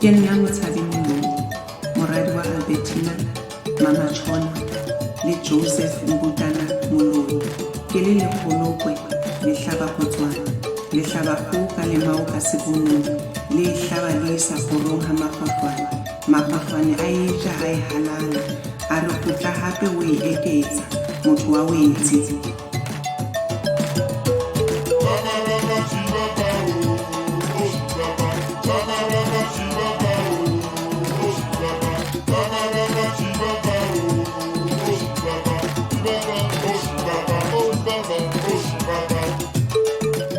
Ke nna Motshabi Moloi, moradi wa Albertina, Mama Chona le Joseph Mbutana Moloi. Ke le lekgolokwe le hlaba Botswana, le hlaba kgoho ka lemao ka sebonong, le hlaba le isa kgorong ha makwakwane. Makwakwane a e ja a e halala, a re kgutla hape o e eketsa, motho wa wetsi.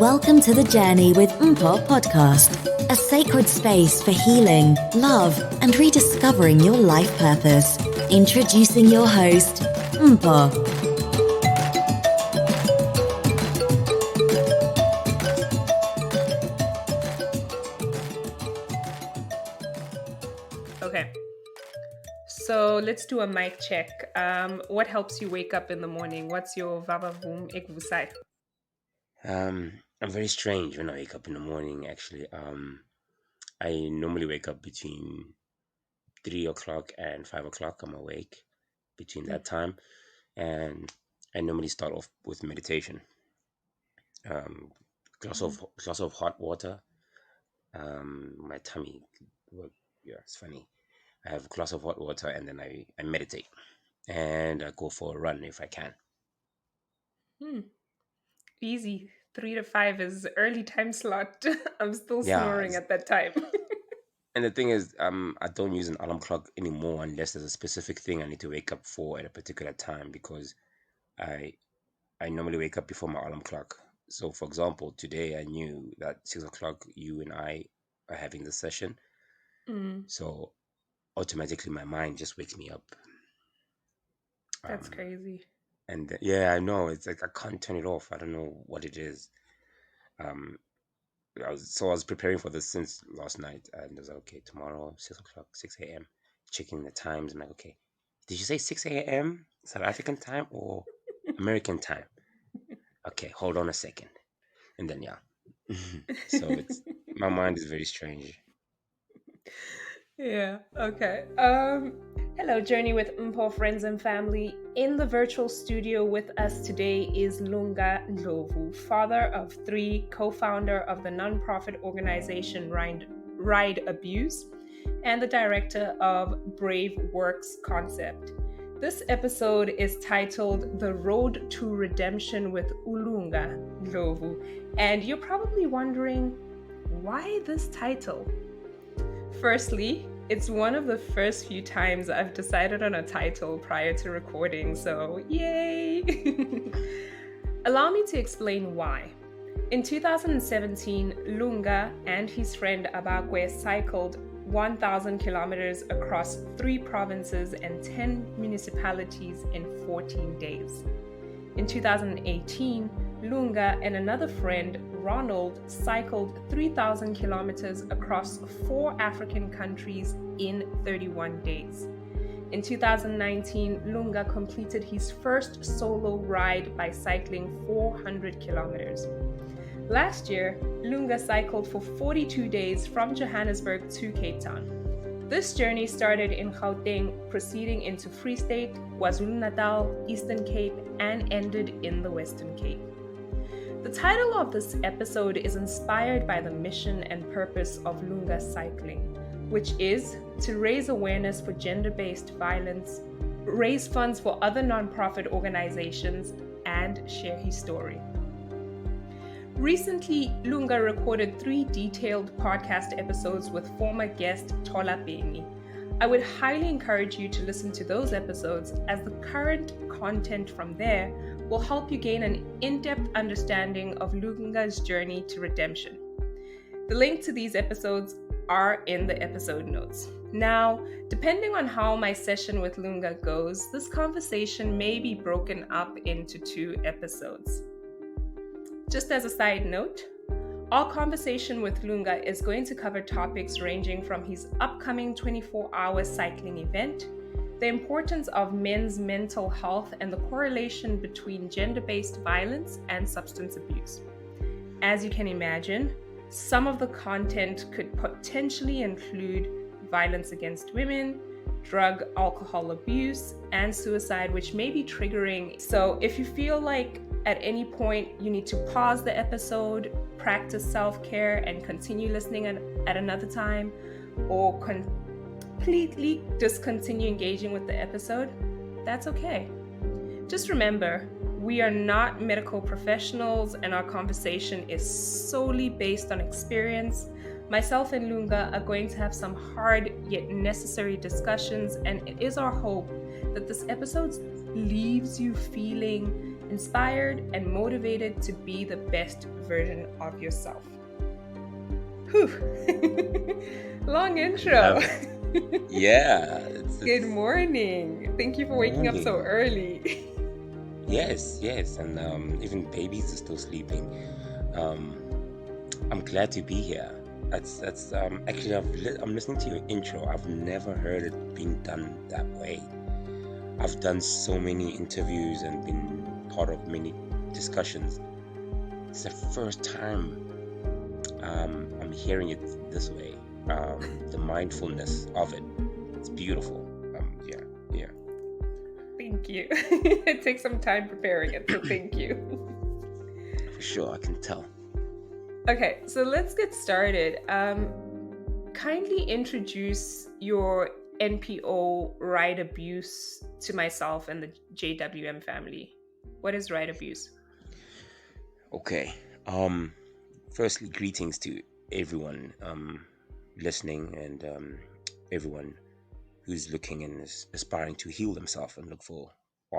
Welcome to The Journey with Mpo podcast, a sacred space for healing, love, and rediscovering your life purpose. Introducing your host, Mpo. Okay, so let's do a mic check. What helps you wake up in the morning? What's your vava voom ekvusai? I'm very strange when I wake up in the morning, actually. I normally wake up between 3 o'clock and 5 o'clock. I'm awake between that time. And I normally start off with meditation. Glass of hot water. My tummy, it's funny. I have a glass of hot water and then I meditate. And I go for a run if I can. Easy. 3 to 5 is early time slot. I'm still Yeah, snoring at that time. And the thing is, I don't use an alarm clock anymore unless there's a specific thing I need to wake up for at a particular time, because I normally wake up before my alarm clock. So, for example, today I knew that 6 o'clock you and I are having the session. So automatically my mind just wakes me up. That's crazy. And yeah, I know, it's like I can't turn it off. I don't know what it is. I was preparing for this since last night, and I was like, okay, tomorrow 6 o'clock, 6 a.m. checking the times. I'm like, okay, did you say 6 a.m. South African time or American time? Okay, hold on a second, and then so it's my mind is very strange. Yeah, okay. Hello, Journey with Mpo friends and family. In the virtual studio with us today is Lunga Ndlovu, father of 3, co-founder of the non-profit organization Ride Abuse, and the director of Brave Works Concept. This episode is titled The Road to Redemption with Lunga Ndlovu, and you're probably wondering, why this title? Firstly, it's one of the first few times I've decided on a title prior to recording, so yay! Allow me to explain why. In 2017, Lunga and his friend Abakwe cycled 1,000 kilometers across 3 provinces and 10 municipalities in 14 days. In 2018, Lunga and another friend, Ronald, cycled 3,000 kilometers across 4 African countries in 31 days. In 2019, Lunga completed his first solo ride by cycling 400 kilometers. Last year, Lunga cycled for 42 days from Johannesburg to Cape Town. This journey started in Gauteng, proceeding into Free State, KwaZulu-Natal, Eastern Cape, and ended in the Western Cape. The title of this episode is inspired by the mission and purpose of Lunga Cycling, which is to raise awareness for gender-based violence, raise funds for other non-profit organizations, and share his story. Recently, Lunga recorded 3 detailed podcast episodes with former guest Tola Beni. I would highly encourage you to listen to those episodes, as the current content from there will help you gain an in-depth understanding of Lunga's journey to redemption. The link to these episodes are in the episode notes. Now, depending on how my session with Lunga goes, this conversation may be broken up into 2 episodes. Just as a side note, our conversation with Lunga is going to cover topics ranging from his upcoming 24-hour cycling event, the importance of men's mental health, and the correlation between gender-based violence and substance abuse. As you can imagine, Some of the content could potentially include violence against women, drug, alcohol abuse, and suicide, which may be triggering. So, if you feel like at any point you need to pause the episode, practice self care, and continue listening at another time, or completely discontinue engaging with the episode, that's okay. Just remember, we are not medical professionals and our conversation is solely based on experience. Myself and Lunga are going to have some hard yet necessary discussions, and it is our hope that this episode leaves you feeling inspired and motivated to be the best version of yourself. Whew. Long intro. Yeah. Good morning. Thank you for waking up so early. Yes, and even babies are still sleeping. I'm glad to be here. That's actually I'm listening to your intro. I've never heard it being done that way. I've done so many interviews and been part of many discussions. It's the first time I'm hearing it this way. The mindfulness of it. It's beautiful. Yeah. Thank you. It takes some time preparing it, so thank you. For sure, I can tell. Okay, so let's get started. Kindly introduce your NPO right abuse to myself and the JWM family. What is right abuse? Okay. Firstly, greetings to everyone listening and everyone who's looking and is aspiring to heal themselves and look for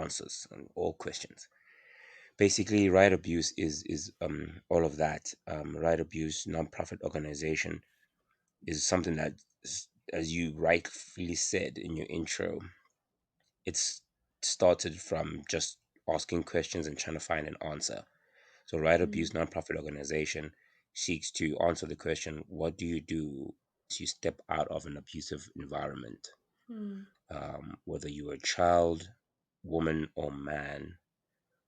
answers on all questions. Basically, right abuse is all of that. Right abuse nonprofit organization is something that, as you rightfully said in your intro, it's started from just asking questions and trying to find an answer. So, right abuse nonprofit organization seeks to answer the question: what do you do to step out of an abusive environment? Whether you're a child, woman, or man,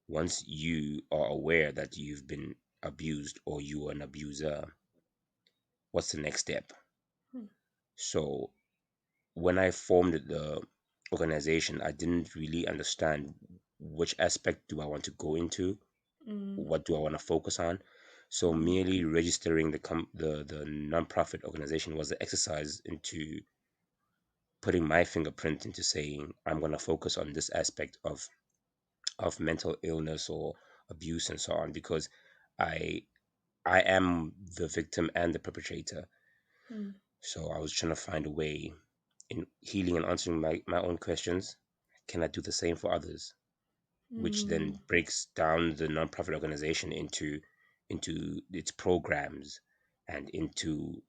once you are aware that you've been abused or you are an abuser, what's the next step? So, when I formed the organization, I didn't really understand which aspect do I want to go into, what do I want to focus on. So, merely registering the nonprofit organization was the exercise into putting my fingerprint into saying I'm going to focus on this aspect of mental illness or abuse and so on, because I I am the victim and the perpetrator. So I was trying to find a way in healing and answering my own questions. Can I do the same for others? Which then breaks down the nonprofit organization into its programs and into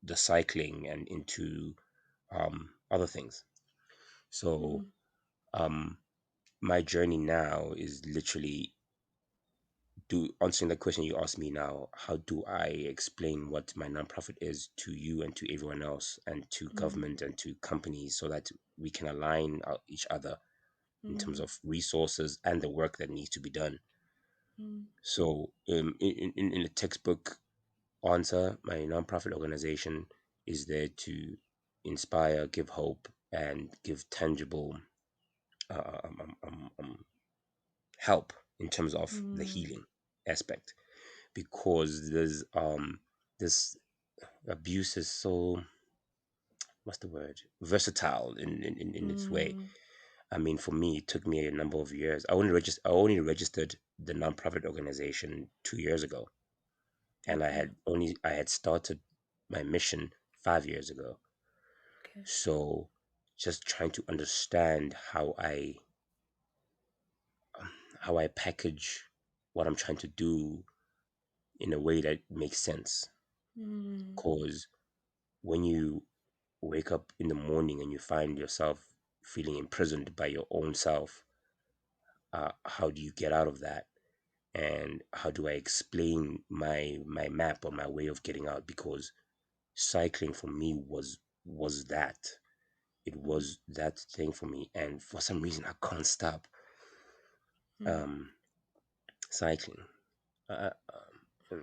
the cycling and into other things. So um, my journey now is literally do answering the question you asked me now. How do I explain what my nonprofit is to you and to everyone else and to government and to companies so that we can align each other in terms of resources and the work that needs to be done? So in the textbook answer, my nonprofit organization is there to inspire, give hope, and give tangible uh, um, um, um, help in terms of the healing aspect, because this abuse is so, what's the word, versatile in its way. I mean, for me, it took me a number of years. I only registered the nonprofit organization 2 years ago, and I had started my mission 5 years ago. Okay. So just trying to understand how I package what I'm trying to do in a way that makes sense. Because when you wake up in the morning and you find yourself feeling imprisoned by your own self, how do you get out of that? And how do I explain my map or my way of getting out? Because cycling for me was that. It was that thing for me, and for some reason I can't stop cycling.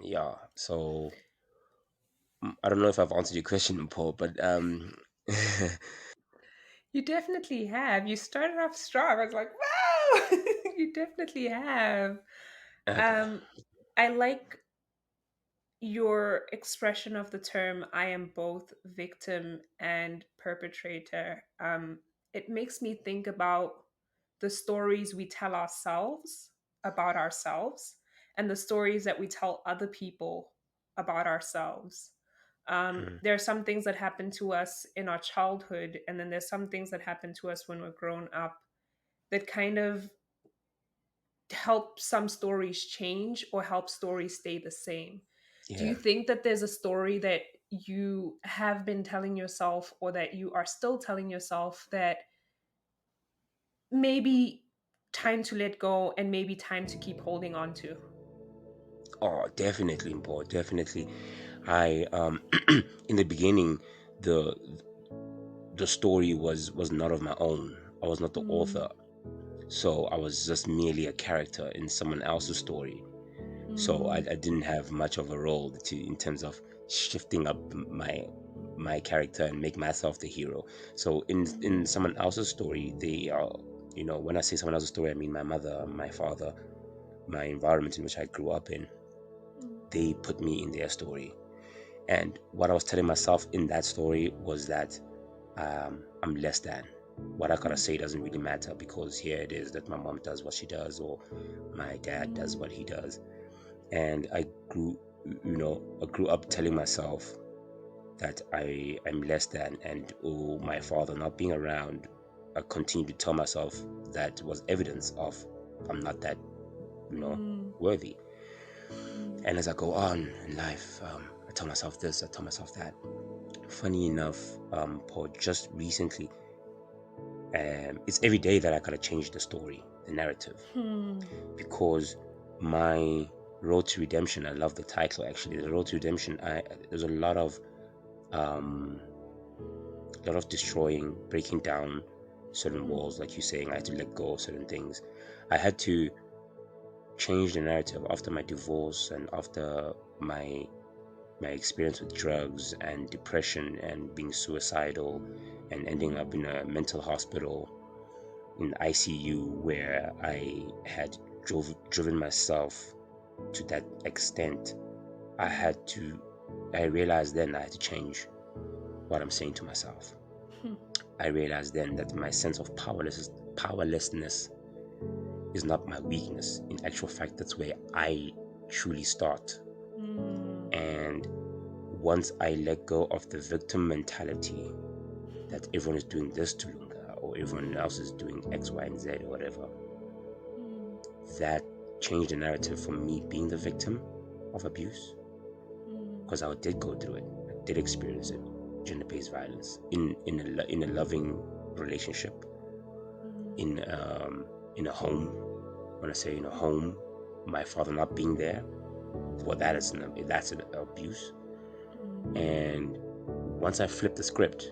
Yeah, so I don't know if I've answered your question, Paul, but You definitely have. You started off strong. I was like, wow, you definitely have. okay. Um, I like your expression of the term I am both victim and perpetrator. It makes me think about the stories we tell ourselves about ourselves and the stories that we tell other people about ourselves. Mm, There are some things that happen to us in our childhood, and then there's some things that happen to us when we're grown up that kind of help some stories change or help stories stay the same. Do yeah. you think that there's a story that you have been telling yourself or that you are still telling yourself that maybe time to let go and maybe time to keep holding on to? Oh, definitely, Paul. Definitely. I in the beginning, the the story was not of my own. I was not the Mm, author, so I was just merely a character in someone else's story. So I mm, didn't have much of a role in terms of shifting up my character and make myself the hero. So in mm, someone else's story, they are, when I say someone else's story, I mean my mother, my father, my environment in which I grew up in. They put me in their story, and what I was telling myself in that story was that I'm less than. What I gotta mm, say doesn't really matter, because here it is that my mom does what she does, or my dad does what he does. And I grew up telling myself that I am less than, and my father not being around, I continued to tell myself that was evidence of I'm not that, mm, worthy. mm, And as I go on in life, I tell myself this, I tell myself that. Funny enough, Paul, just recently, it's every day that I gotta change the story, the narrative, mm, because my road to redemption, I love the title actually, the road to redemption. There's um, a lot of destroying, breaking down certain mm, walls, like you're saying. I had to let go of certain things. I had to change the narrative after my divorce and after my experience with drugs and depression and being suicidal and ending up in a mental hospital in ICU, where I had driven myself to that extent. I realized then I had to change what I'm saying to myself. mm, I realized then that my sense of powerlessness is not my weakness. In actual fact, that's where I truly start. mm, And once I let go of the victim mentality that everyone is doing this to Lunga, or everyone else is doing X, Y, and Z, or whatever, mm, that changed the narrative from me being the victim of abuse, mm, because I did go through it. I did experience it, gender-based violence in a loving relationship, mm, in in a home. When I say in a home, my father not being there, well, that's an abuse. And once I flipped the script,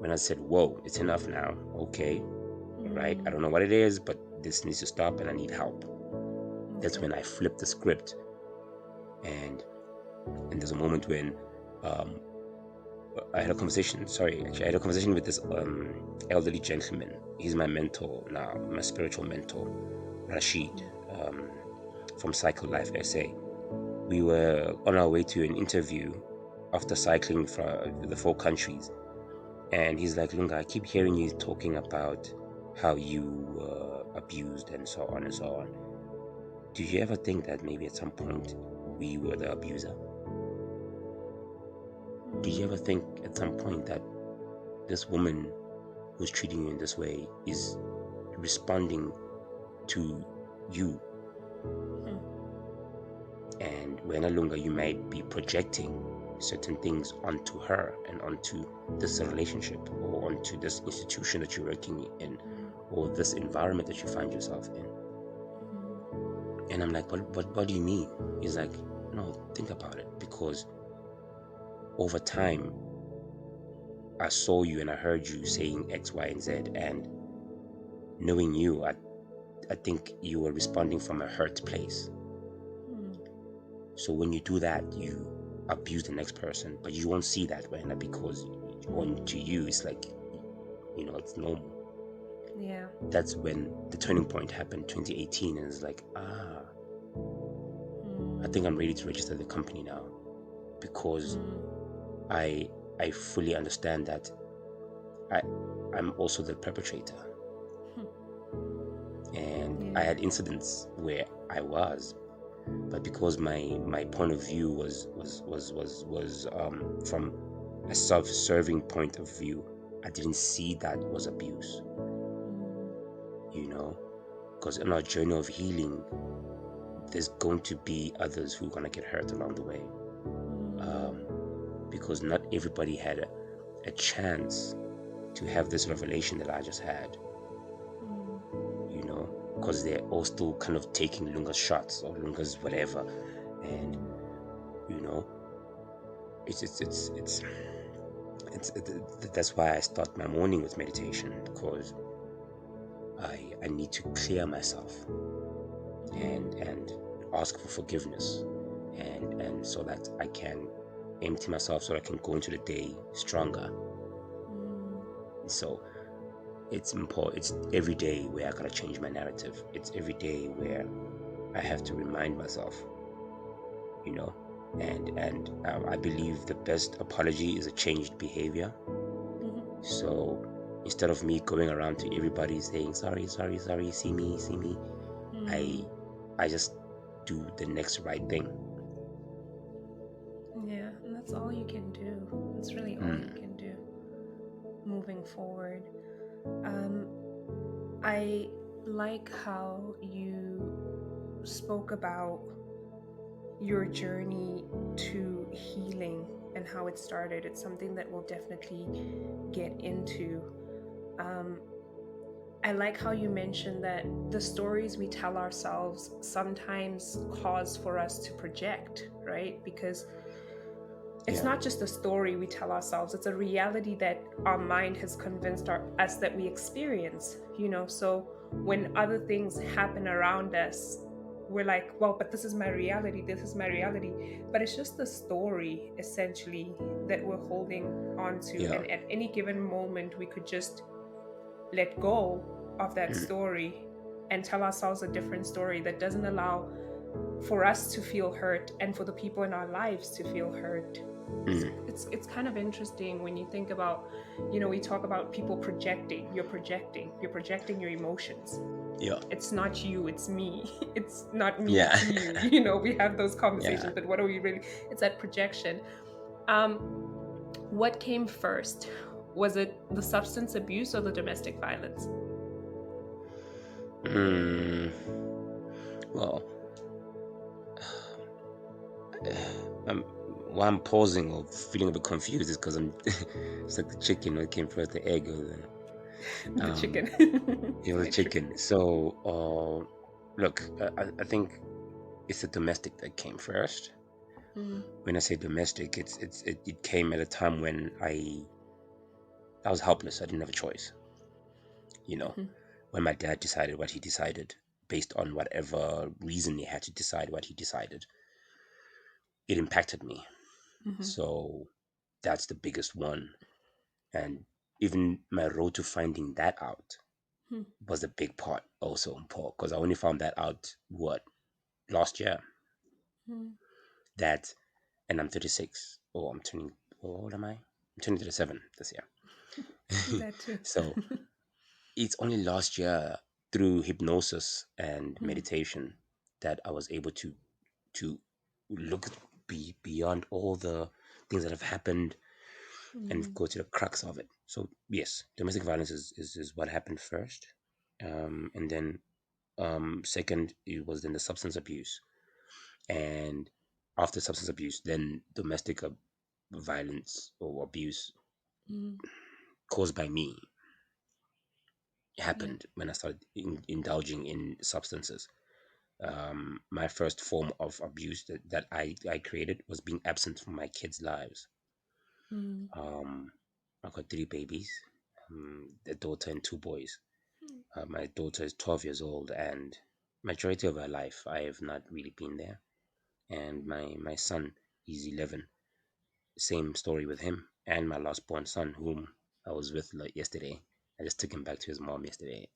when I said, "Whoa, it's enough now," okay, all right, I mm. don't know what it is, but this needs to stop, and I need help. That's Okay. when I flipped the script, and there's a moment when um, I had a conversation. Sorry, actually, I had a conversation with this elderly gentleman. He's my mentor now, my spiritual mentor, Rashid, um, from Cycle Life SA. We were on our way to an interview after cycling for the 4 countries, and he's like, "Lunga, I keep hearing you talking about how you were abused and so on and so on. Do you ever think that maybe at some point we were the abuser? Do you ever think at some point that this woman who's treating you in this way is responding to you? Mm, And when no longer you might be projecting certain things onto her and onto this relationship or onto this institution that you're working in, or this environment that you find yourself in." And I'm like, what do you mean? He's like, "No, think about it, because over time I saw you and I heard you saying X, Y, and Z, and knowing you, I think you were responding from a hurt place. mm, So when you do that, abuse the next person, but you won't see that right now because to you it's like, it's normal. Yeah. That's when the turning point happened, 2018, and it's like, I think I'm ready to register the company now, because I fully understand that I'm also the perpetrator. And I had incidents where I was, but because my point of view was from a self-serving point of view, I didn't see that was abuse. Because in our journey of healing, there's going to be others who are going to get hurt along the way, because not everybody had a chance to have this revelation that I just had, because they're all still kind of taking Lunga's shots or Lunga's whatever, and that's why I start my morning with meditation, because I need to clear myself and ask for forgiveness, and so that I can empty myself, so I can go into the day stronger. So it's important. It's every day where I gotta change my narrative. It's every day where I have to remind myself, and I believe the best apology is a changed behavior. So instead of me going around to everybody saying sorry, see me, I just do the next right thing. Yeah, and that's all you can do. That's really all you can do moving forward. I like how you spoke about your journey to healing and how it started. It's something that we'll definitely get into. I like how you mentioned that the stories we tell ourselves sometimes cause for us to project, right? Because it's not just a story we tell ourselves, it's a reality that our mind has convinced us that we experience, So when other things happen around us, we're like, well, but this is my reality. But it's just the story, essentially, that we're holding on to. And at any given moment, we could just let go of that story and tell ourselves a different story that doesn't allow for us to feel hurt and for the people in our lives to feel hurt. It's kind of interesting when you think about, we talk about people projecting. You're projecting your emotions. It's not you, it's me. It's not me, it's you. We have those conversations, but what are we really? It's that projection. What came first? Was it the substance abuse or the domestic violence? Well, why I'm pausing or feeling a bit confused is because it's like the chicken. What came first, the egg or the chicken? The chicken. So, look, I think it's the domestic that came first. When I say domestic, it came at a time when I was helpless. I didn't have a choice. When my dad decided what he decided, based on whatever reason he had to decide what he decided, it impacted me. So that's the biggest one. And even my road to finding that out was a big part also, Paul, because I only found that out, last year? That, and I'm 36. Oh, how old am I? I'm turning 37 this year. That too. So it's only last year, through hypnosis and meditation, that I was able to look beyond all the things that have happened and go to the crux of it. So yes, domestic violence is what happened first, and then second, it was then the substance abuse, and after substance abuse, then domestic violence or abuse caused by me happened when I started indulging in substances. My first form of abuse that I created was being absent from my kids' lives. I've got 3 babies, a daughter and 2 boys. My daughter is 12 years old, and majority of her life I have not really been there. And my son is 11. same story with him and my last born son, whom I was with like yesterday. I just took him back to his mom yesterday.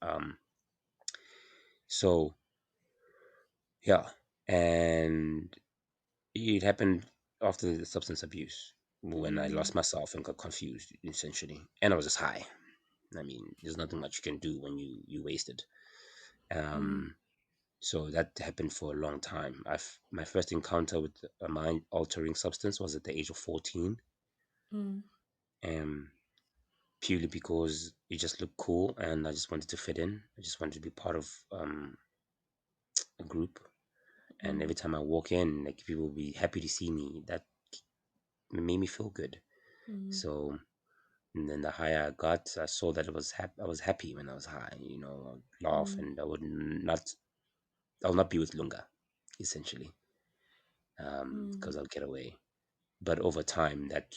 So yeah, and it happened after the substance abuse when I lost myself and got confused, essentially, and I was just high. I mean, there's nothing much you can do when you wasted. Um, so that happened for a long time. My first encounter with a mind altering substance was at the age of 14. Um, Purely because it just looked cool and I just wanted to fit in. I just wanted to be part of a group. And every time I walk in, like people will be happy to see me. That made me feel good. So, and then the higher I got, I saw that I was happy when I was high. You know, I'd laugh and I would not be with Lunga, essentially, because I'll get away. But over time, that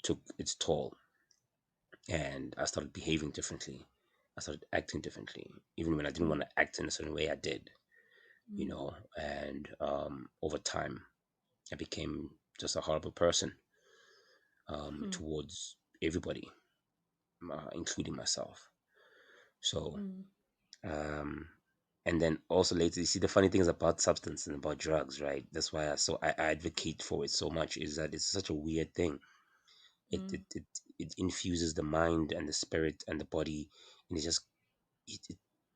took its toll, and I started behaving differently. I started acting differently, even when I didn't want to act in a certain way. I did, and over time, I became just a horrible person towards everybody, including myself. So, um, and then also later, you see, the funny things about substance and about drugs, right? That's why I advocate for it so much. Is that it's such a weird thing. It infuses the mind and the spirit and the body, and it, it,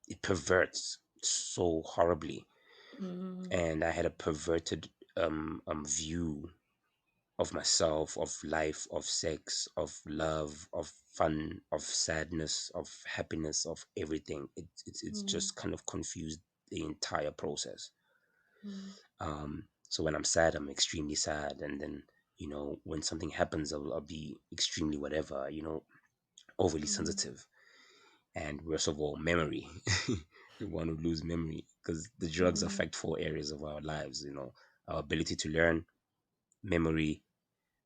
it perverts so horribly. And I had a perverted view of myself, of life, of sex, of love, of fun, of sadness, of happiness, of everything. It's just kind of confused the entire process. So when I'm sad, I'm extremely sad, and then when something happens, I'll be extremely whatever, overly sensitive, and worst of all, memory. We want to lose memory because the drugs affect four areas of our lives. Our ability to learn, memory,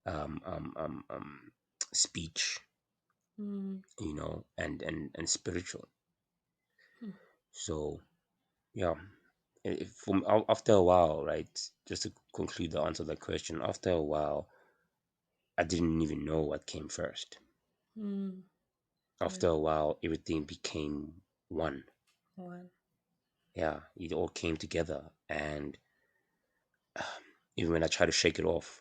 um, um, um, um, speech, and spiritual. So yeah, after a while, right? Just to conclude the answer to that question, after a while, I didn't even know what came first. After a while, everything became one. Yeah, it all came together, and even when I tried to shake it off,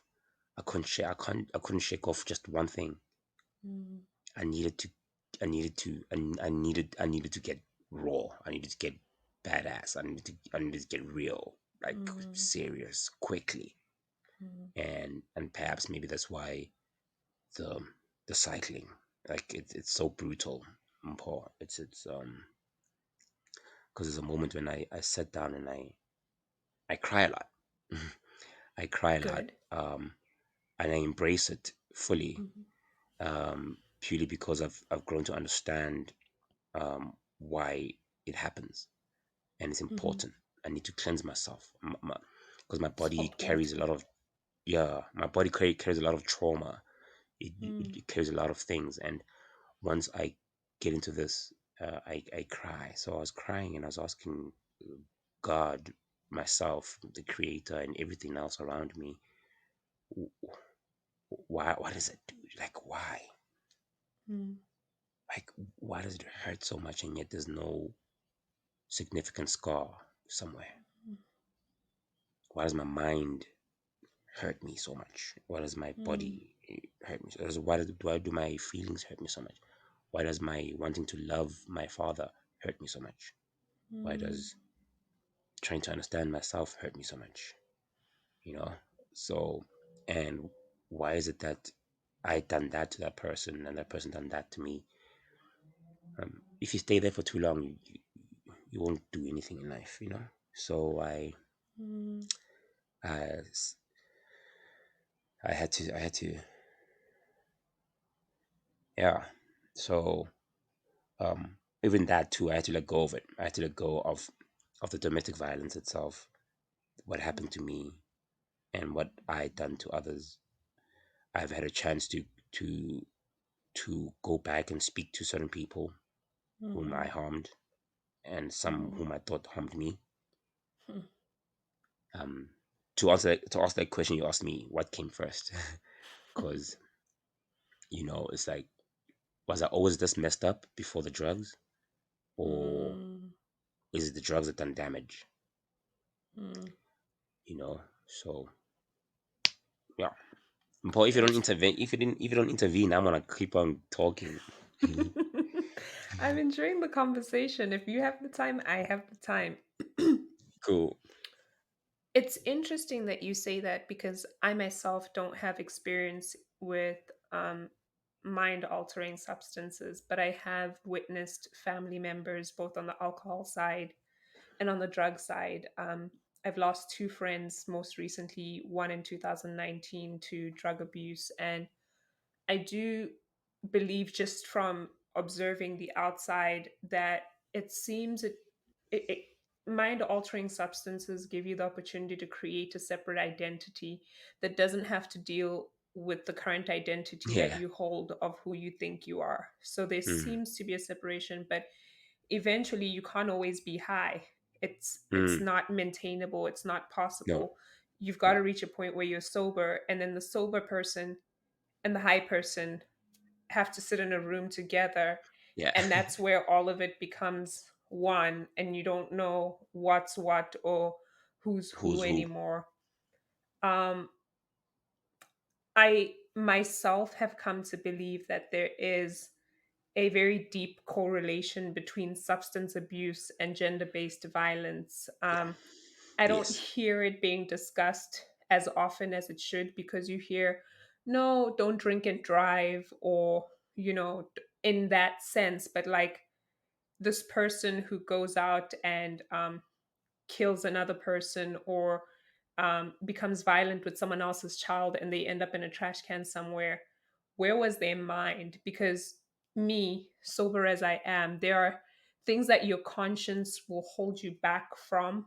I couldn't shake off just one thing. I needed to, I needed to get raw. I needed to get badass. I needed to get real, like serious, quickly. And perhaps maybe that's why the the cycling, like it's so brutal, Paul. It's because there's a moment when I sat down and I cry a lot. I cry a lot, Good. and I embrace it fully, purely because I've grown to understand why it happens, and it's important. I need to cleanse myself because my body carries a Supportive. lot of carries a lot of trauma. It carries a lot of things, and once I get into this, I cry. So I was crying and I was asking God, myself, the Creator, and everything else around me, why? What does it do? Like why? Like why does it hurt so much and yet there's no significant scar somewhere? Why does my mind hurt me so much? Why does my body hurt me? Why do my feelings hurt me so much? Why does my wanting to love my father hurt me so much? Why does trying to understand myself hurt me so much? You know? So, and why is it that I done that to that person and that person done that to me? If you stay there for too long, you won't do anything in life, you know? So I, I had to, yeah. So even that too, I had to let go of it. I had to let go of the domestic violence itself, what happened to me, and what I done to others. I've had a chance to to go back and speak to certain people whom I harmed, and some whom I thought harmed me. Um, to answer that question you asked me, what came first? because it's like, was I always this messed up before the drugs, or Mm, is it the drugs that done damage? mm. So yeah. Paul, if you don't It's intervene, if you don't intervene, I'm gonna keep on talking. I'm enjoying the conversation. If you have the time, I have the time. Cool. It's interesting that you say that because I myself don't have experience with mind altering substances, but I have witnessed family members both on the alcohol side and on the drug side. I've lost two friends most recently, one in 2019 to drug abuse. And I do believe, just from observing the outside, that it seems it mind altering substances give you the opportunity to create a separate identity that doesn't have to deal with the current identity that Yeah. you hold of who you think you are. So there Mm, seems to be a separation, but eventually you can't always be high. It's mm. not maintainable, it's not No. possible. You've got No. to reach a point where you're sober, and then the sober person and the high person have to sit in a room together, Yeah. and that's where all of it becomes one, and you don't know what's what or who's who Who's who? anymore. um I myself have come to believe that there is a very deep correlation between substance abuse and gender based violence. I don't Yes. hear it being discussed as often as it should, because you hear, no, don't drink and drive, or, in that sense. But like, this person who goes out and kills another person, or becomes violent with someone else's child, and they end up in a trash can somewhere, where was their mind? Because me, sober as I am, there are things that your conscience will hold you back from,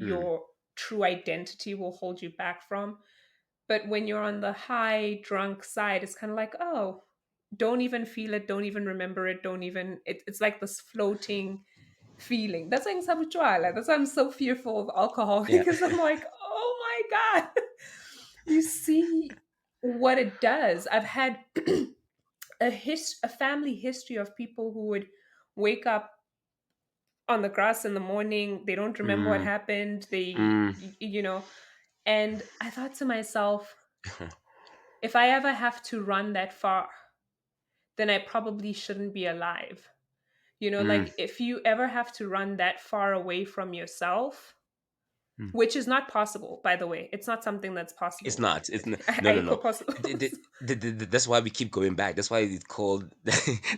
Mm. your true identity will hold you back from. But when you're on the high drunk side, it's kind of like, oh, don't even feel it, don't even remember it, don't even, it's like this floating feeling. That's why I'm sabutwala. That's why I'm so fearful of alcohol, Yeah. because I'm like, oh my God. You see what it does. I've had a family history of people who would wake up on the grass in the morning. They don't remember what Mm, happened. mm. And I thought to myself, if I ever have to run that far, then I probably shouldn't be alive. Mm, Like, if you ever have to run that far away from yourself, mm. which is not possible, by the way. It's not something that's It's possible. not. It's not. No, I no, equal no. possible. That's why we keep going back. That's why it's called.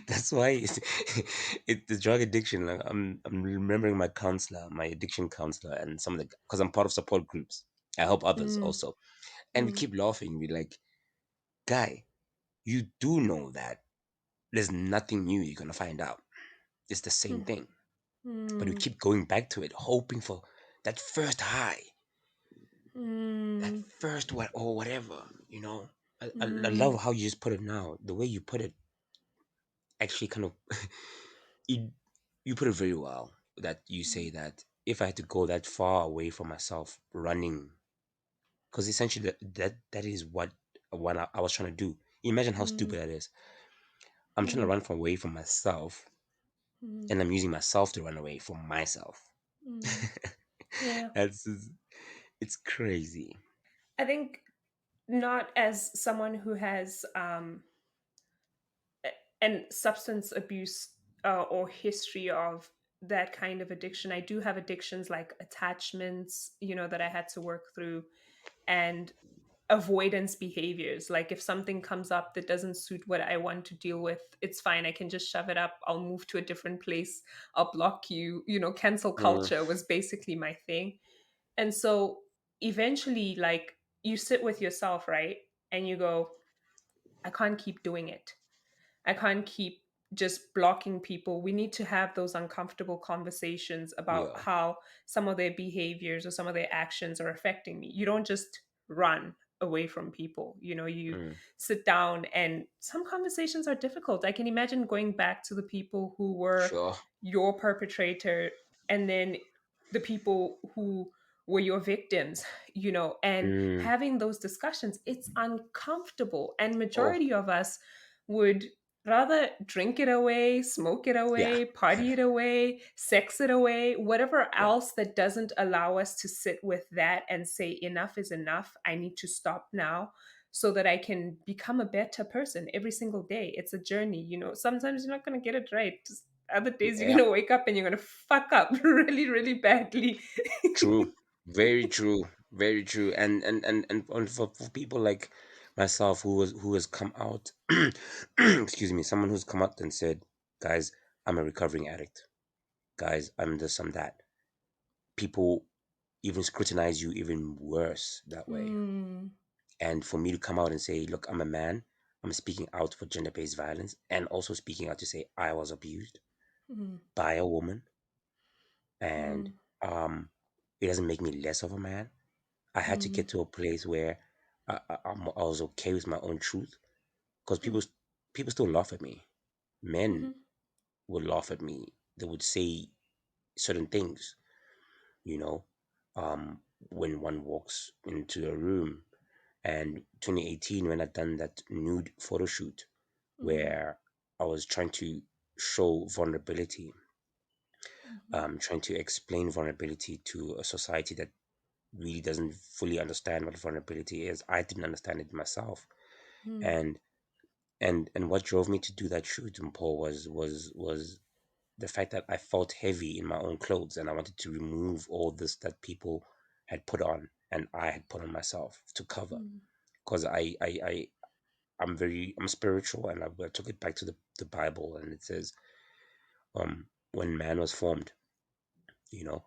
That's why it's the drug addiction. Like, I'm remembering my counselor, my addiction counselor, and some of the, because I'm part of support groups. I help others Mm, also, and we mm, keep laughing. We like, guy, you do know that there's nothing new you're gonna find out. It's the same mm, thing, but we mm, keep going back to it, hoping for that first high, that mm, first what or whatever. I mm, love how you just put it now. The way you put it actually kind of you, you put it very well. That you say that if I had to go that far away from myself, running, because essentially that is what I was trying to do. Imagine how mm, stupid that is. I'm trying to mm, run from away from myself, mm, and I'm using myself to run away from myself. mm. Yeah. That's it's crazy. I think, not as someone who has and substance abuse or history of that kind of addiction. I do have addictions like attachments, that I had to work through, and avoidance behaviors. Like, if something comes up that doesn't suit what I want to deal with, it's fine. I can just shove it up. I'll move to a different place. I'll block you. Cancel Mm, culture was basically my thing. And so eventually, like, you sit with yourself, right? And you go, I can't keep doing it. I can't keep just blocking people. We need to have those uncomfortable conversations about yeah. how some of their behaviors or some of their actions are affecting me. You don't just run away from people. You Mm, sit down, and some conversations are difficult. I can imagine going back to the people who were sure. your perpetrator, and then the people who were your victims, and Mm. having those discussions, it's uncomfortable. And Oh, majority of us would rather drink it away, smoke it yeah. away, party it away, sex it away, whatever Yeah. else that doesn't allow us to sit with that and say, enough is enough. I need to stop now so that I can become a better person every single day. It's a journey. Sometimes you're not going to get it right. Just other days you're Yeah. going to wake up and you're going to fuck up really, really badly. True. Very true. Very true. And for people like myself who has come out, excuse me, someone who's come out and said, guys, I'm a recovering addict. Guys, I'm this, I'm that. People even scrutinize you even worse that way. Mm, And for me to come out and say, look, I'm a man, I'm speaking out for gender-based violence, and also speaking out to say I was abused mm, by a woman, and mm, um it doesn't make me less of a man. I had to mm, get to a place where I was okay with my own truth, because people still laugh at me. Men mhm, would laugh at me. They would say certain things, you know, when one walks into a room. And 2018, when I done that nude photo shoot mm, where I was trying to show vulnerability, mhm, trying to explain vulnerability to a society that really doesn't fully understand what vulnerability is. I didn't understand it myself, mm, and and what drove me to do that shoot in Paul was the fact that I felt heavy in my own clothes, and I wanted to remove all this that people had put on and I had put on myself to cover, mm, because I'm spiritual, and I took it back to the Bible, and it says, when man was formed, you know,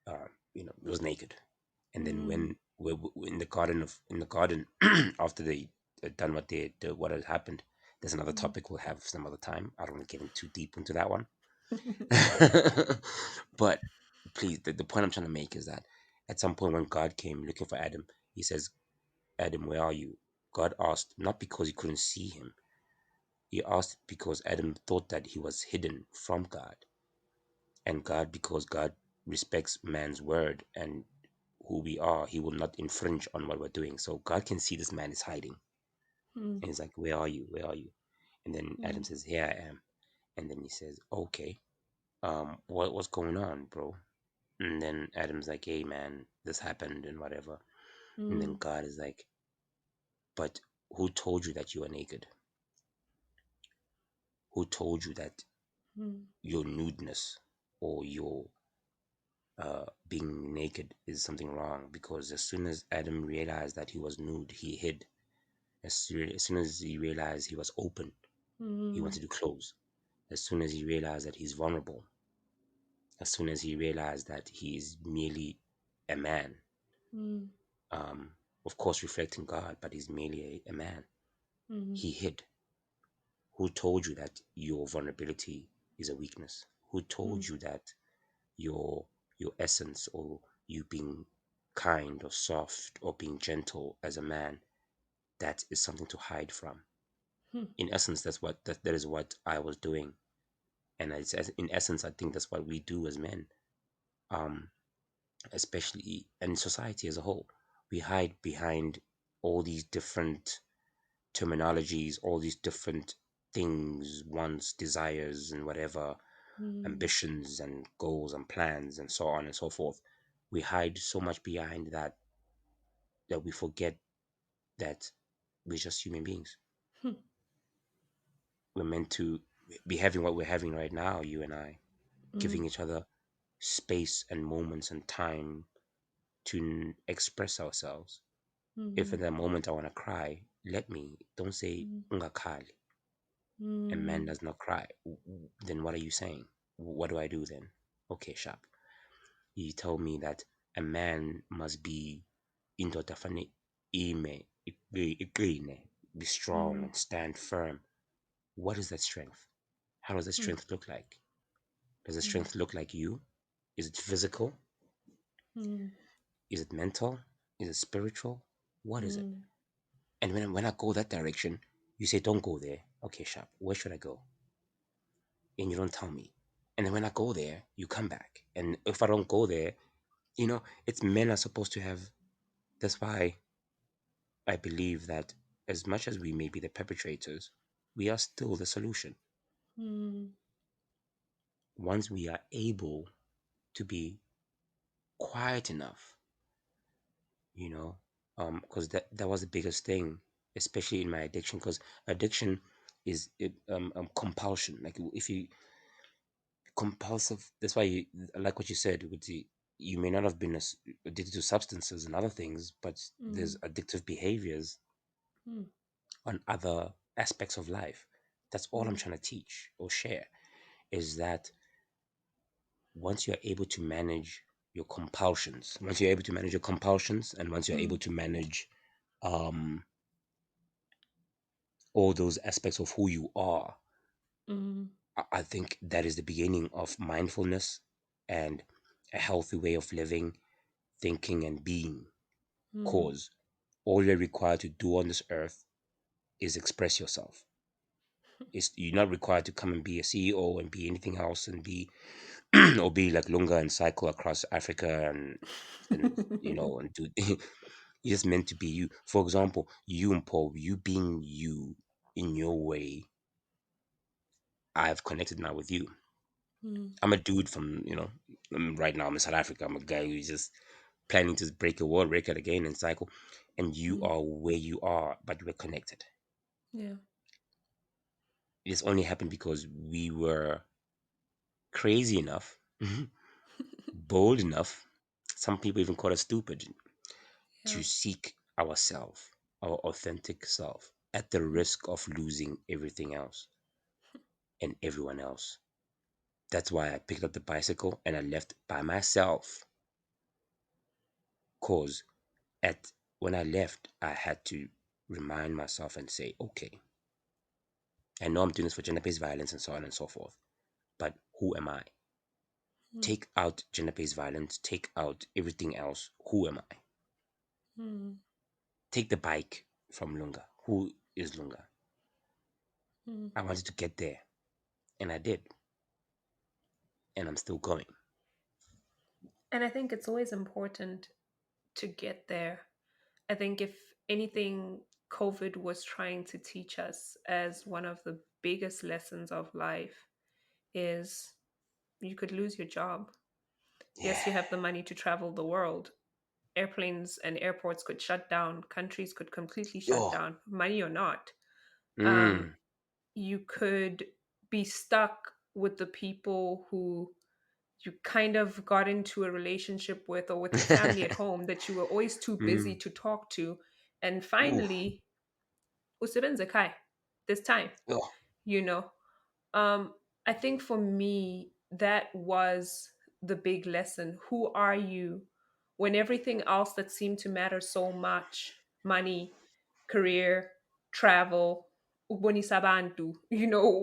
uh, it was naked, and then mm, when we're in the garden, after they had done what had happened. There's another mm, topic we'll have some other time. I don't want to get in too deep into that one. But please, the point I'm trying to make is that at some point when God came looking for Adam, he says, Adam, where are you? God asked, not because he couldn't see him. He asked because Adam thought that he was hidden from God. And God, because God respects man's word and who we are, he will not infringe on what we're doing. So God can see this man is hiding. mm, And he's like, where are you? Where are you? And then Adam mm, says, here I am. And then he says, okay, what's going on, bro? And then Adam's like, hey man, this happened and whatever. And then mm, God is like, but who told you that you are naked? Who told you that mm, your nudeness or your being naked is something wrong? Because as soon as Adam realized that he was nude, he hid. As soon as he realized he was open, he mm, wanted to close. As soon as he realized that he's vulnerable, as soon as he realized that he is merely a man, mm, um, of course reflecting God, but he's merely a man, mm, he hid. Who told you that your vulnerability is a weakness? Who mm, told you that your your essence, or you being kind or soft or being gentle as a man, that is something to hide from? mm, In essence, that is what I was doing, and in essence, I think that's what we do as men, um, especially in society as a whole. We hide behind all these different terminologies, all these different things, wants, desires, and whatever, mm, ambitions and goals and plans and so on and so forth. We hide so much behind that we forget that we're just human beings. mm, We're meant to be having what we're having right now, you and I, mm, giving each other space and moments and time to express ourselves. If mm, in that moment I want to cry, let me. Don't say mm, ungakali. A man mm, does not cry. Then what are you saying? What do I do then? Okay, sharp. You told me that a man must be indoda fane ime iqine, be strong mm, and stand firm. What is that strength? How does that mm, strength look like? Does the mm, strength look like you? Is it physical? mm, Is it mental? Is it spiritual? What is it? mm, And when I go that direction, you say, don't go there. Okay, sharp. Where should I go? And you don't tell me. And then when I go there, you come back. And if I don't go there, It's men are supposed to have. That's why I believe that as much as we may be the perpetrators, we are still the solution. Mm. Once we are able to be quiet enough, because that was the biggest thing, especially in my addiction, because addiction is compulsion. Like if you compulsive, that's why like what you said with the you may not have been addicted to substances and other things, but there's Mm. addictive behaviors Mm. on other aspects of life. That's all I'm Mm. trying to teach or share is that once you're able to manage your compulsions, once you're able to manage your compulsions, and once you're able Mm. to manage um, all those aspects of who you are, Mm. I think that is the beginning of mindfulness and a healthy way of living, thinking, and being. Mm. Cause all you're required to do on this earth is express yourself. You're not required to come and be a CEO and be anything else and be or be like Lunga and cycle across Africa and do you're just meant to be you. For example, you and Paul, you being you in your way, I've connected now with you. Mm. I'm a dude from, right now I'm in South Africa. I'm a guy who's just planning to break a world record again and cycle. And you Mm. are where you are, but we're connected. Yeah. This only happened because we were crazy enough, bold enough. Some people even call us stupid Yeah. to seek ourself, our authentic self, at the risk of losing everything else and everyone else. That's why I picked up the bicycle and I left by myself. Cause at when I left, I had to remind myself and say, okay, I know I'm doing this for gender-based violence and so on and so forth, but who am I? Mm. Take out gender-based violence, take out everything else. Who am I? Mm. Take the bike from Lunga. Who is Lunga? Mm. I wanted to get there, and I did, and I'm still going. And I think it's always important to get there. I think if anything, COVID was trying to teach us as one of the biggest lessons of life is you could lose your job. Yes, Yeah. you have the money to travel the world. Airplanes and airports could shut down, countries could completely shut Oh. down, money or not. Um, Mm. you could be stuck with the people who you kind of got into a relationship with or with your family at home that you were always too busy mm. to talk to. And Ooh. finally, usebenze kai, this time, Oh. you know. Um, I think for me, that was the big lesson. Who are you when everything else that seemed to matter so much, money, career, travel, ubonisa abantu,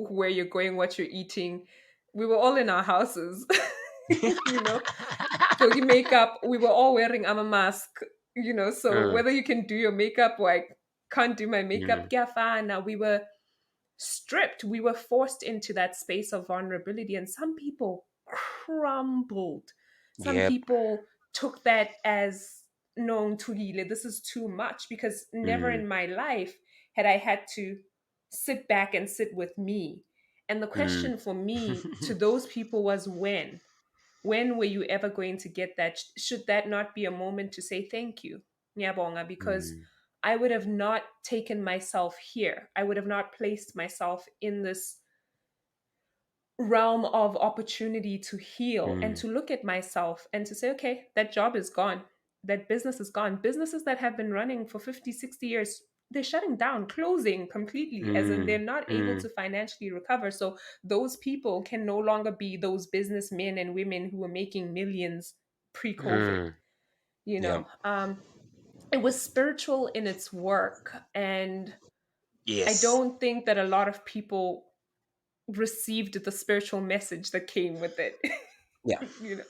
where you're going, what you're eating, we were all in our houses, you know, doing makeup, we were all wearing a mask, so mm. whether you can do your makeup or I can't do my Mm. makeup, now we were stripped. We were forced into that space of vulnerability, and some people crumbled. Some Yep. people took that as no, Tulile, this is too much because never Mm. in my life had I had to sit back and sit with me. And the Mm. question for me to those people was when? When were you ever going to get that? Should that not be a moment to say thank you, Nyabonga? Because mm. I would have not taken myself here. I would have not placed myself in this realm of opportunity to heal and Mm. to look at myself and to say, okay, that job is gone. That business is gone. Businesses that have been running for 50, 60 years, they're shutting down, closing completely, as in they're Mm. not able Mm. to financially recover. So those people can no longer be those businessmen and women who were making millions pre-COVID. Mm. You know, Yep. it was spiritual in its work, and I Yes. don't think that a lot of people received the spiritual message that came with it. Yeah. you know,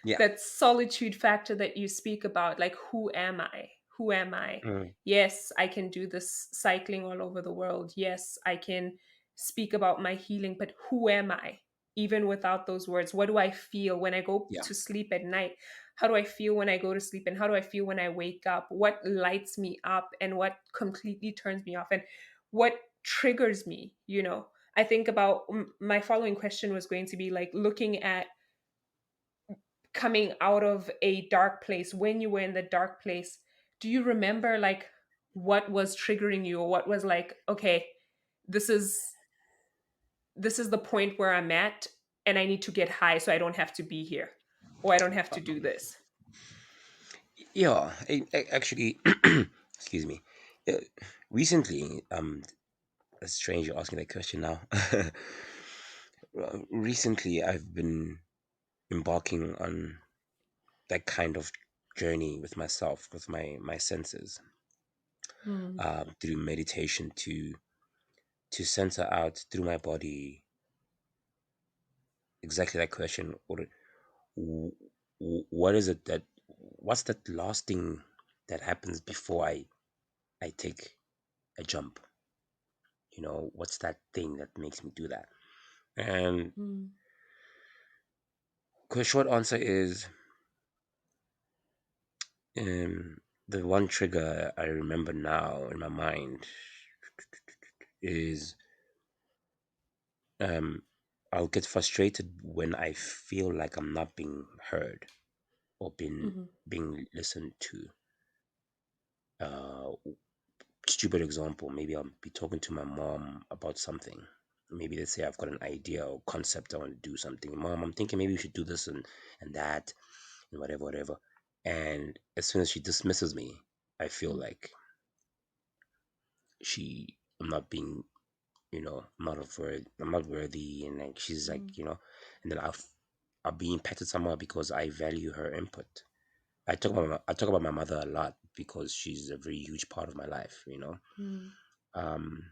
Yeah. that solitude factor that you speak about, like, who am I? Who am I? Mm. Yes, I can do this cycling all over the world. Yes, I can speak about my healing, but who am I? even without those words. What do I feel when I go Yeah. to sleep at night? How do I feel when I go to sleep? And how do I feel when I wake up? What lights me up and what completely turns me off? And what triggers me? I think about my following question was going to be like looking at coming out of a dark place. When you were in the dark place, do you remember like what was triggering you, or what was like, okay, this is the point where I'm at, and I need to get high so I don't have to be here, or I don't have to do this? Yeah, actually, excuse me. Uh, Recently, it's strange you're asking that question now. Recently, I've been embarking on that kind of journey with myself, with my senses, Mm, through meditation to center out through my body exactly that question. W- what is it that what's that last thing that happens before I take a jump? What's that thing that makes me do that? And mm, the short answer is, um the one trigger I remember now in my mind is, um I'll get frustrated when I feel like I'm not being heard or mhm, being listened to. uh Stupid example, maybe I'll be talking to my mom about something. Maybe let's say I've got an idea or concept, I want to do something. Mom, I'm thinking maybe we should do this and that and whatever. And as soon as she dismisses me, I feel mm, like I'm not being, I'm not worthy, and like she's like, mm, and then I'll be impacted somehow because I value her input. I talk about my mother a lot because she's a very huge part of my life. mm, Um,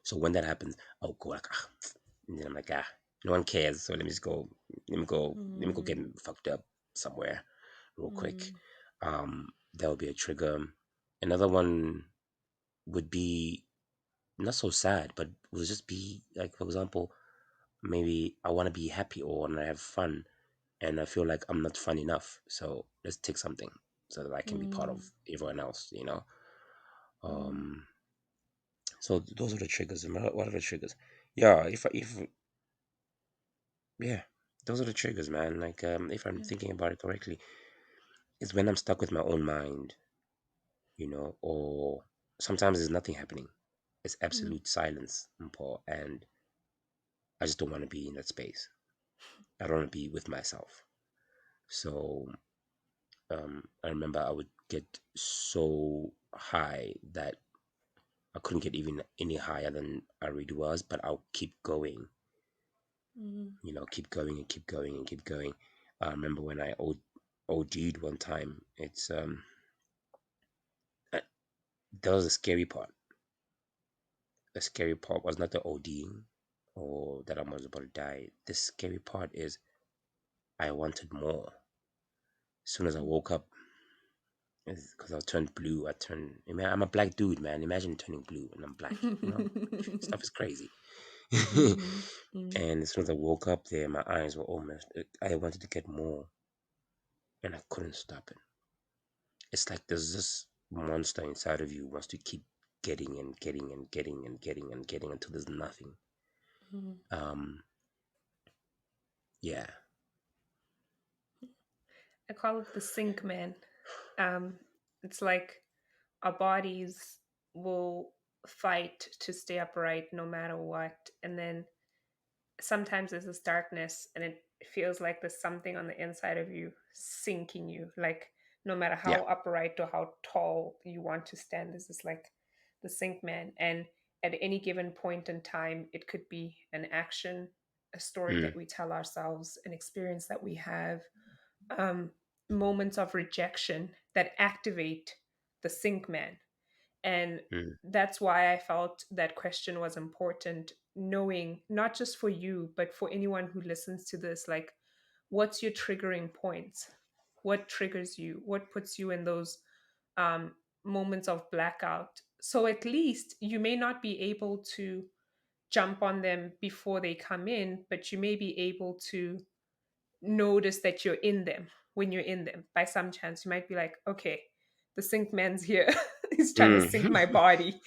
so when that happens, I'll go like, and then I'm like, no one cares. So let me just go. Let me go get mm, fucked up somewhere real quick. mm, That would be a trigger. Another one would be not so sad, but would just be like, for example, maybe I want to be happy or want to have fun, and I feel like I'm not fun enough. So let's take something so that I can be part of mm, everyone else. mm. Um, so those are the triggers. And what are the triggers? Yeah, if yeah, those are the triggers, man. Like, if I'm Yeah. thinking about it correctly, it's when I'm stuck with my own mind, or sometimes there's nothing happening. It's Mm, absolute silence, Paul, and I just don't want to be in that space. I don't want to be with myself. So, I remember I would get so high that I couldn't get even any higher than I really was, but I'll keep going, mm, keep going and keep going and keep going. I remember when I OD'd one time. Uh, that was the scary part. The scary part was not the ODing or that I was about to die. The scary part is I wanted more. As soon as I mm. woke up, because I turned blue. Man, I'm a black dude, man. Imagine turning blue and I'm black. Stuff is crazy. Mhm, mm, And as soon as I woke up there, my eyes were almost. I wanted to get more, and I couldn't stop it. It's like there's this monster inside of you who wants to keep getting and getting and getting and getting and getting until there's nothing. mm. Um, yeah. I call it the sink man. Um, it's like our bodies will fight to stay upright no matter what. And then sometimes there's this darkness and it feels like there's something on the inside of you sinking you. Like no matter Yeah. how upright or how tall you want to stand, this is like the sink man. And at any given point in time, it could be an action, a story Mm, that we tell ourselves, an experience that we have, um, moments of rejection that activate the sink man. And mm, that's why I felt that question was important, knowing not just for you, but for anyone who listens to this, like, what's your triggering points? What triggers you? What puts you in those moments of blackout? So at least you may not be able to jump on them before they come in, but you may be able to notice that you're in them when you're in them by some chance. You might be like, okay, the sink man's here. He's trying to sink Mm. my body.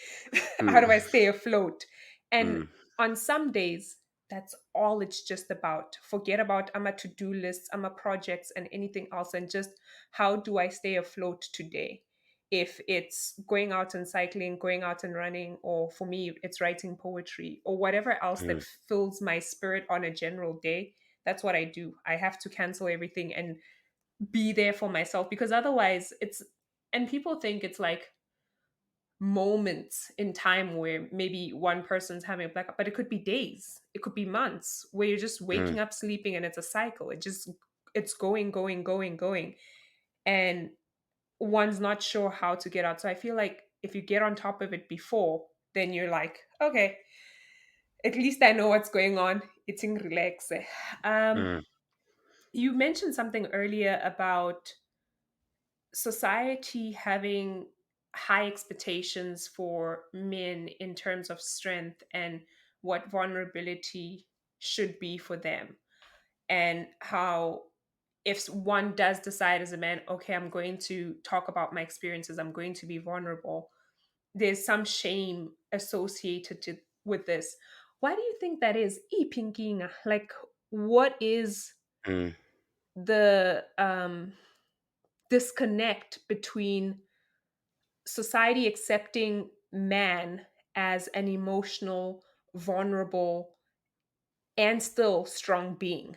How do Mm. I stay afloat? And Mm. on some days, that's all it's just about. Forget about I'm a to-do lists, I'm a projects and anything else, and just how do I stay afloat today? If it's going out and cycling, going out and running, or for me, it's writing poetry or whatever else that Mm. fills my spirit on a general day, that's what I do. I have to cancel everything and be there for myself because otherwise it's, and people think it's like moments in time where maybe one person's having a blackout, but it could be days, it could be months where you're just Mm. waking up, sleeping, and it's a cycle. It's going, going, going, going. And one's not sure how to get out. So I feel like if you get on top of it before, then you're like, okay, at least I know what's going on. It's in relax. Um, Mm. You mentioned something earlier about society having high expectations for men in terms of strength and what vulnerability should be for them, and how if one does decide as a man, okay, I'm going to talk about my experiences, I'm going to be vulnerable, there's some shame associated with this. Why do you think that is? Ipinking, like, what is Mm. the disconnect between society accepting man as an emotional, vulnerable, and still strong being?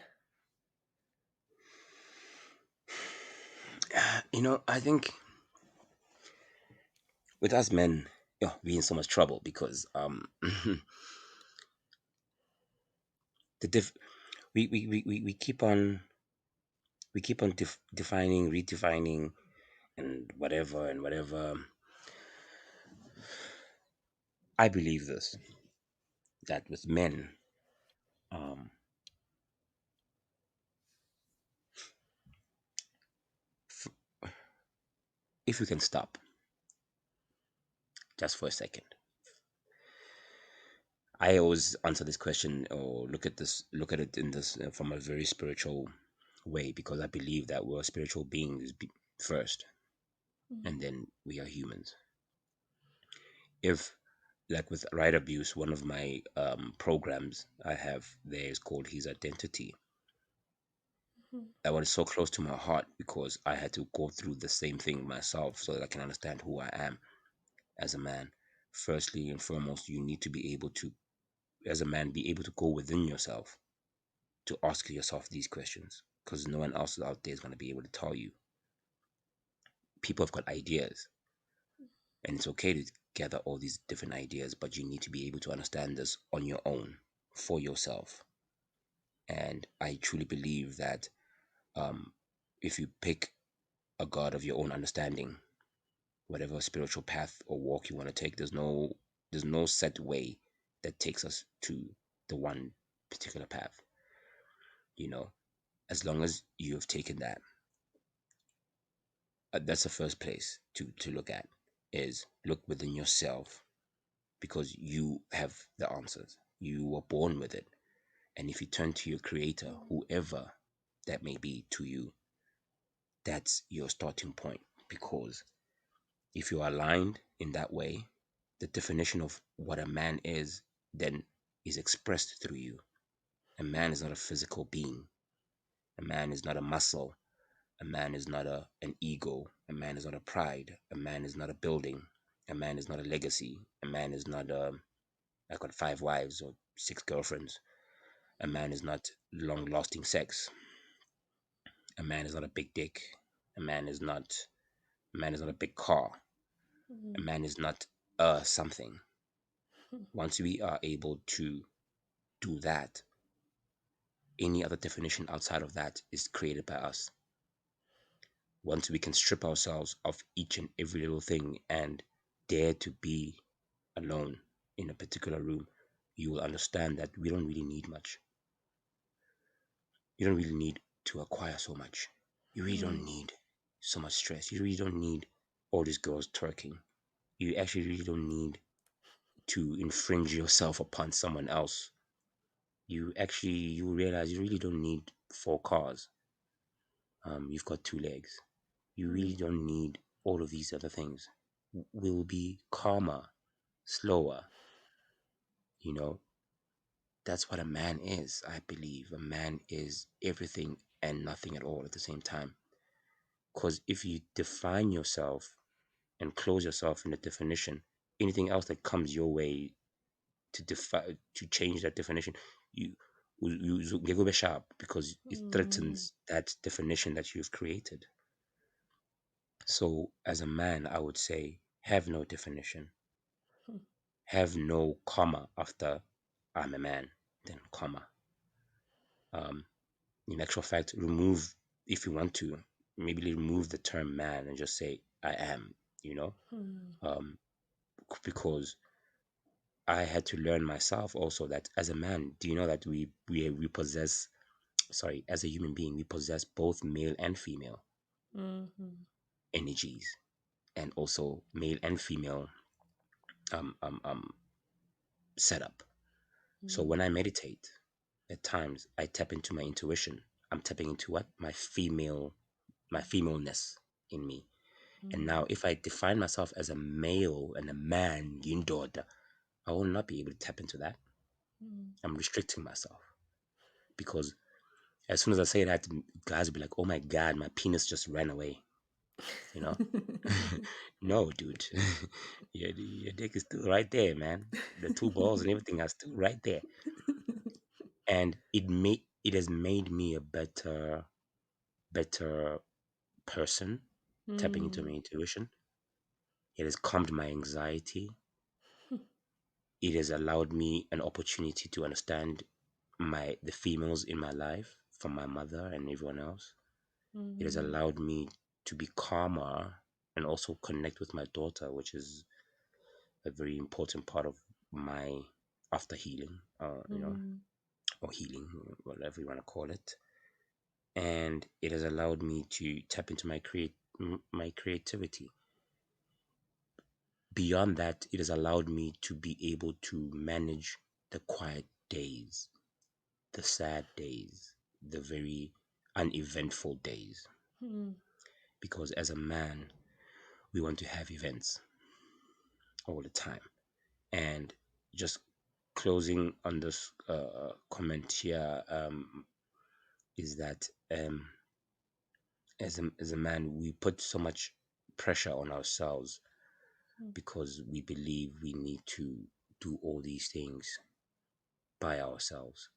I think with us men, we're in so much trouble because the diff- we keep on defining, redefining, and whatever and whatever. I believe this, that with men, um, f- if we can stop just for a second, I always answer this question or look at it in this from a very spiritual way because I believe that we're spiritual beings first, and then we are humans. If like with right abuse, one of my programs I have there is called His Identity. That one is so close to my heart because I had to go through the same thing myself so that I can understand who I am as a man. Firstly and foremost, you need to be able to, as a man, be able to go within yourself to ask yourself these questions because no one else out there is going to be able to tell you. People have got ideas, and it's okay to gather all these different ideas, but you need to be able to understand this on your own for yourself. And I truly believe that um, if you pick a God of your own understanding, whatever spiritual path or walk you want to take, there's no set way that takes us to the one particular path. You know, as long as you have taken that, that's the first place to look at is look within yourself because you have the answers. You were born with it, and if you turn to your Creator, whoever that may be to you, that's your starting point because if you are aligned in that way, the definition of what a man is then is expressed through you. A man is not a physical being. A man is not a muscle. A man is not an ego. A man is not a pride. A man is not a building. A man is not a legacy. A man is not I got 5 wives or 6 girlfriends. A man is not long lasting sex. A man is not a big dick. A man is not a man is not a big car. A man is not something. Once we are able to do that, any other definition outside of that is created by us. Once we can strip ourselves of each and every little thing and dare to be alone in a particular room, you will understand that we don't really need much. You don't really need to acquire so much. You really don't need so much stress. You really don't need all these girls twerking. You actually really don't need to infringe yourself upon someone else, you realize you really don't need 4 cars. You've got 2 legs. You really don't need all of these other things. We'll be calmer, slower. You know, that's what a man is, I believe. A man is everything and nothing at all at the same time. Because if you define yourself and close yourself in a definition, anything else that comes your way to change that definition, you you go sharp, because it threatens that definition that you've created. So as a man, I would say have no definition, have no comma after I'm a man, then comma. In actual fact, remove, if you want to, maybe remove the term man and just say I am, you know, um, because I had to learn myself also that as a man, do you know that we possess, sorry, as a human being, we possess both male and female energies, and also male and female um, um, um, setup. So when I meditate, at times I tap into my intuition. I'm tapping into what? My femaleness in me. And now if I define myself as a male and a man, yindoda, I will not be able to tap into that. I'm restricting myself, because as soon as I say that, guys will be like, oh my God, my penis just ran away. You know? No, dude. Your dick is still right there, man. The 2 balls and everything are still right there. And it has made me a better person, tapping into my intuition. It has calmed my anxiety. It has allowed me an opportunity to understand the females in my life, from my mother and everyone else. It has allowed me to be calmer and also connect with my daughter, which is a very important part of my after healing, or healing, whatever you want to call it. And it has allowed me to tap into my creativity. Beyond that, it has allowed me to be able to manage the quiet days, the sad days, the very uneventful days. Because as a man, we want to have events all the time. And just closing on this comment here, is that as a man, we put so much pressure on ourselves, because we believe we need to do all these things by ourselves.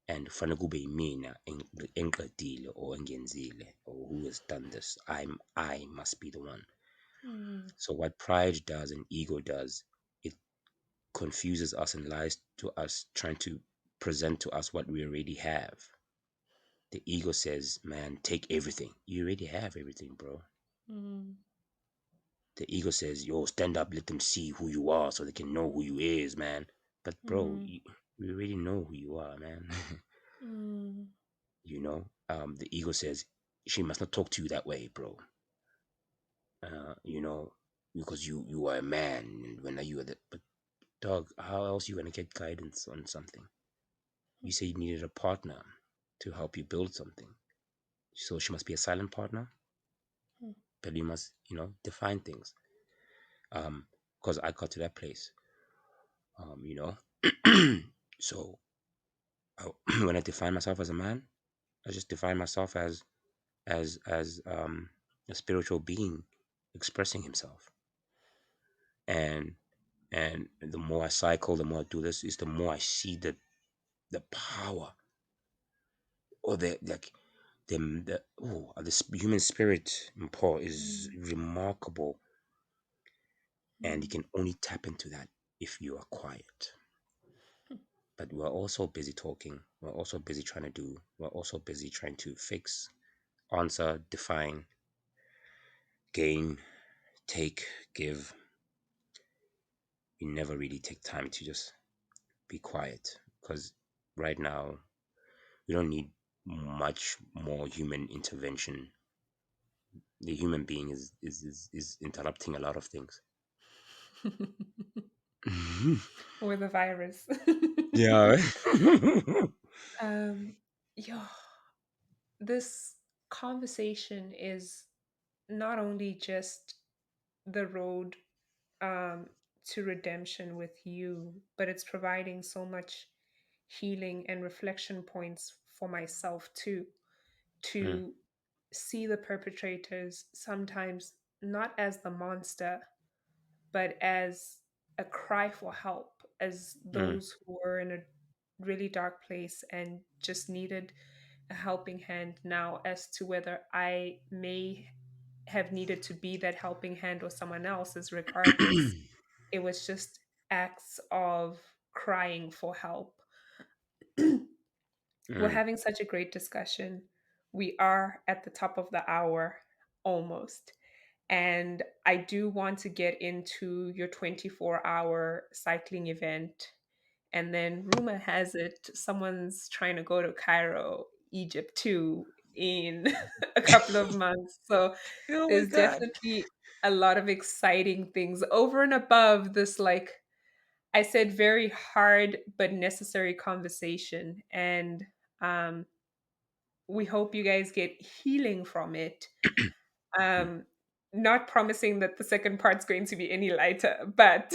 And fanele kube mina engiqedile or engenzile, or who has done this. I must be the one. So what pride does and ego does, it confuses us and lies to us, trying to present to us what we already have. The ego says, man, take everything. You already have everything, bro. The ego says, yo, stand up, let them see who you are so they can know who you is, man. But bro, we already know who you are, man. You know, the ego says, she must not talk to you that way, bro. You know, because you are a man, and when you are but dog, how else you gonna get guidance on something? You say you needed a partner to help you build something, so she must be a silent partner. But you must, define things. Because I got to that place, you know. So when I define myself as a man, I just define myself as a spiritual being expressing himself. And the more I cycle, the more I do this, is the more I see the power, or the human spirit, Paul, is remarkable, and you can only tap into that if you are quiet. But we're also busy talking. We're also busy trying to do. We're also busy trying to fix, answer, define, gain, take, give. We never really take time to just be quiet, because right now we don't need much more human intervention. The human being is interrupting a lot of things. Or the virus. Yeah. Yeah, this conversation is not only just the road um, to redemption with you, but it's providing so much healing and reflection points for myself too, Mm, to see the perpetrators sometimes not as the monster, but as a cry for help, as mm, those who were in a really dark place and just needed a helping hand now, as to whether I may have needed to be that helping hand or someone else's, regardless. It was just acts of crying for help. We're mm. having such a great discussion. We are at the top of the hour almost. And I do want to get into your 24-hour cycling event. And then rumor has it someone's trying to go to Cairo, Egypt too in a couple of months. So Oh my there's God. definitely a lot of exciting things over and above this, like I said, very hard but necessary conversation. And um, we hope you guys get healing from it. Mm. Um, Not promising that the second part's going to be any lighter, but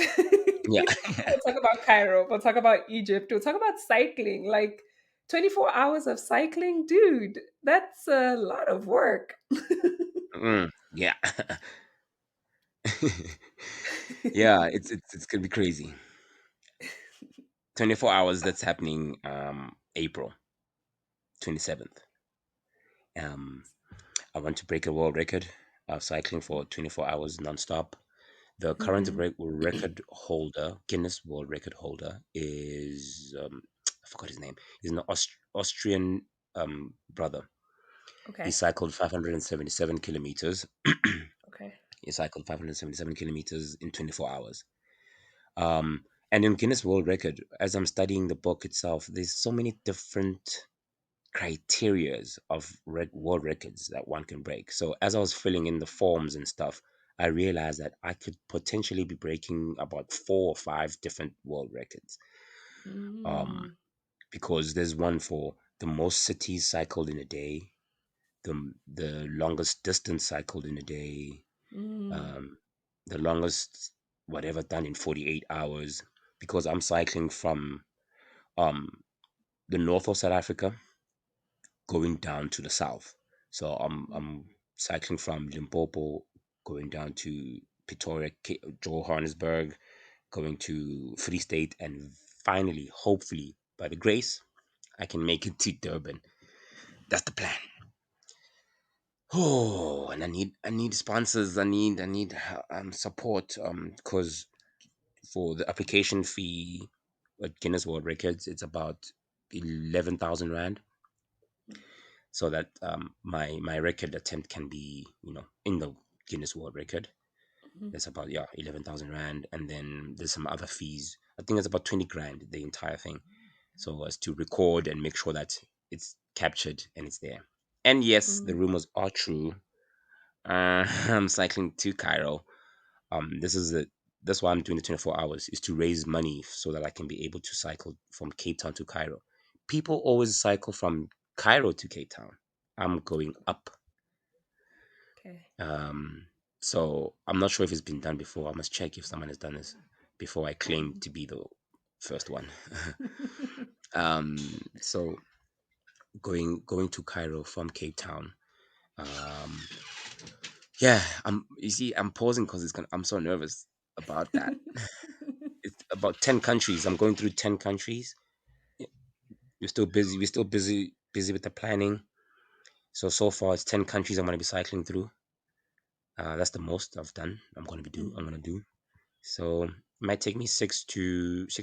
Yeah. we'll talk about Cairo, we'll talk about Egypt, we'll talk about cycling. Like 24 hours of cycling, dude, that's a lot of work. Yeah. Yeah, it's gonna be crazy. 24 hours, that's happening April 27th. Um I want to break a world record of cycling for 24 hours nonstop. The current Mhm. record holder, Guinness World Record holder, is I forgot his name. He's an Austrian brother. He Okay. cycled 577 kilometers. Okay. He cycled 577 kilometers in 24 hours. Um, and in Guinness World Record, as I'm studying the book itself, there's so many different criterias of world records that one can break. So as I was filling in the forms and stuff, I realized that I could potentially be breaking about 4 or 5 different world records. Um, Mm, because there's one for the most cities cycled in a day, the longest distance cycled in a day, mm, um, the longest whatever done in 48 hours. Because I'm cycling from um, the north of South Africa going down to the south. So I'm cycling from Limpopo going down to Pretoria, Johannesburg, going to Free State, and finally, hopefully, by the grace, I can make it to Durban. That's the plan. Oh, and I need sponsors. I need support. Because for the application fee at Guinness World Records, it's about 11,000 rand, so that my record attempt can be in the Guinness World Record. mm, That's about 11,000 rand, and then there's some other fees. I think it's about 20 grand the entire thing. So as to record and make sure that it's captured and it's there. And yes, the mm, rumors are true. I'm cycling to Cairo. This is it. That's why I'm doing the 24 hours, is to raise money so that I can be able to cycle from Cape Town to Cairo. People always cycle from Cairo to Cape Town. I'm going up. okay. Um, so I'm not sure if it's been done before. I must check if someone has done this before I claim to be the first one. um, so going to Cairo from Cape Town. Um, yeah, you see, I'm pausing because I'm so nervous about that. It's about 10 countries. I'm going through 10 countries. We're still busy. We're still busy with the planning. So far it's 10 countries I'm going to be cycling through. That's the most I've done. I'm Mhm, going to do. So it might take me 6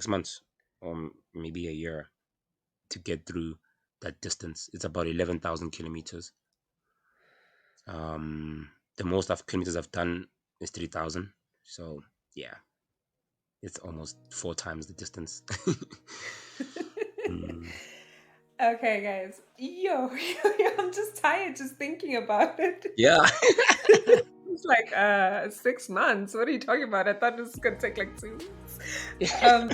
months, or maybe a year, to get through that distance. It's about 11,000 kilometers. The most of kilometers I've done is 3,000. So yeah, it's almost 4 times the distance. Mm, Okay, guys. I'm just tired just thinking about it. yeah. It's like 6 months. What are you talking about? I thought it was gonna take like 2 weeks. Um,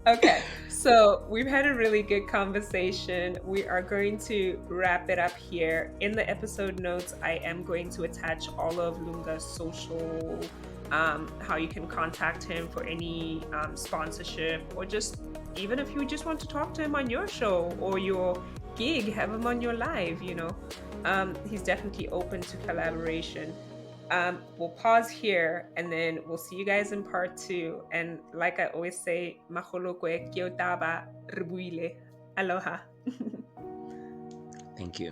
okay, so we've had a really good conversation. We are going to wrap it up here. In the episode notes, I am going to attach all of Lunga's social, how you can contact him for any sponsorship, or just even if you just want to talk to him on your show or your gig, have him on your live, he's definitely open to collaboration. We'll pause here and then we'll see you guys in part 2. And like I always say, maholo kwe kiotaba ribuile. Aloha. Thank you.